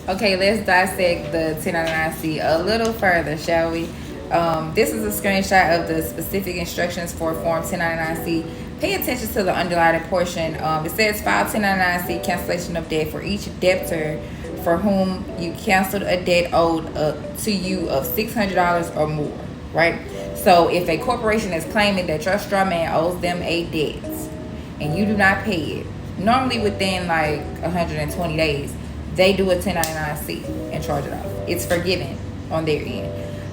Okay, let's dissect the 1099-C a little further, shall we? This is a screenshot of the specific instructions for Form 1099-C. Pay attention to the underlined portion. It says file 1099-C cancellation of debt for each debtor for whom you canceled a debt owed to you of $600 or more, right? So if a corporation is claiming that your straw man owes them a debt and you do not pay it, normally within like 120 days, they do a 1099-C and charge it off. It's forgiven on their end.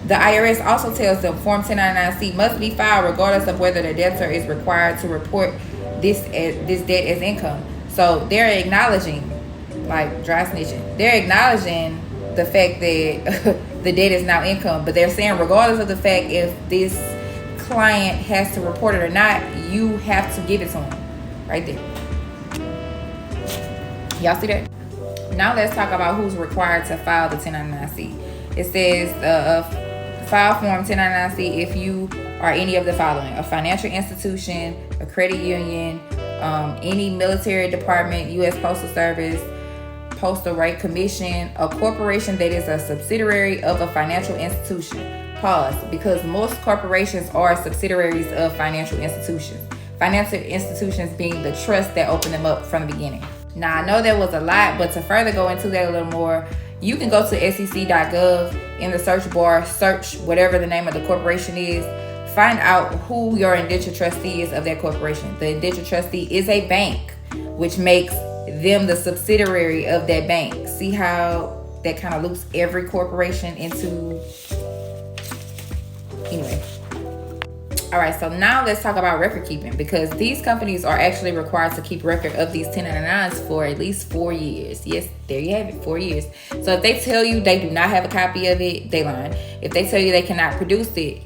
The IRS also tells them Form 1099-C must be filed regardless of whether the debtor is required to report this debt as income. So they're acknowledging, like dry snitching, they're acknowledging the fact that the debt is now income, but they're saying regardless of the fact if this client has to report it or not, you have to give it to them right there. Y'all see that? Now let's talk about who's required to file the 1099-C. It says file Form 1099-C if you are any of the following: a financial institution, a credit union, any military department, U.S. Postal Service, Postal Rate Commission, a corporation that is a subsidiary of a financial institution. Pause, because most corporations are subsidiaries of financial institutions. Financial institutions being the trust that opened them up from the beginning. Now, I know that was a lot, but to further go into that a little more, you can go to sec.gov in the search bar, search whatever the name of the corporation is, find out who your indentured trustee is of that corporation. The indentured trustee is a bank, which makes them the subsidiary of that bank. See how that kind of loops every corporation into... Anyway. All right, so now let's talk about record keeping, because these companies are actually required to keep record of these 1099s for at least 4 years. Yes, there you have it, 4 years. So if they tell you they do not have a copy of it, they lying. If they tell you they cannot produce it,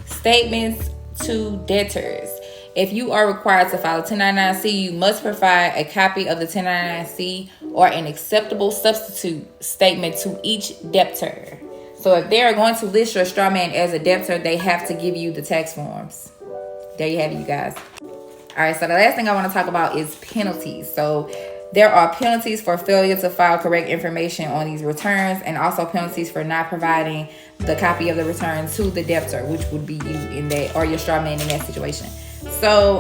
statements to debtors. If you are required to file a 1099-C, you must provide a copy of the 1099-C or an acceptable substitute statement to each debtor. So if they are going to list your straw man as a debtor, they have to give you the tax forms. There you have it, you guys. All right, so the last thing I want to talk about is penalties. So there are penalties for failure to file correct information on these returns, and also penalties for not providing the copy of the return to the debtor, which would be you in that, or your straw man in that situation. So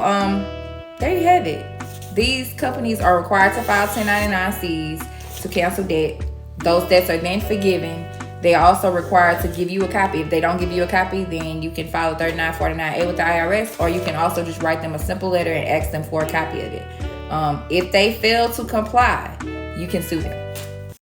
there you have it. These companies are required to file 1099-Cs to cancel debt. Those debts are then forgiven. They are also required to give you a copy. If they don't give you a copy, then you can file a 3949A with the IRS, or you can also just write them a simple letter and ask them for a copy of it. If they fail to comply, you can sue them.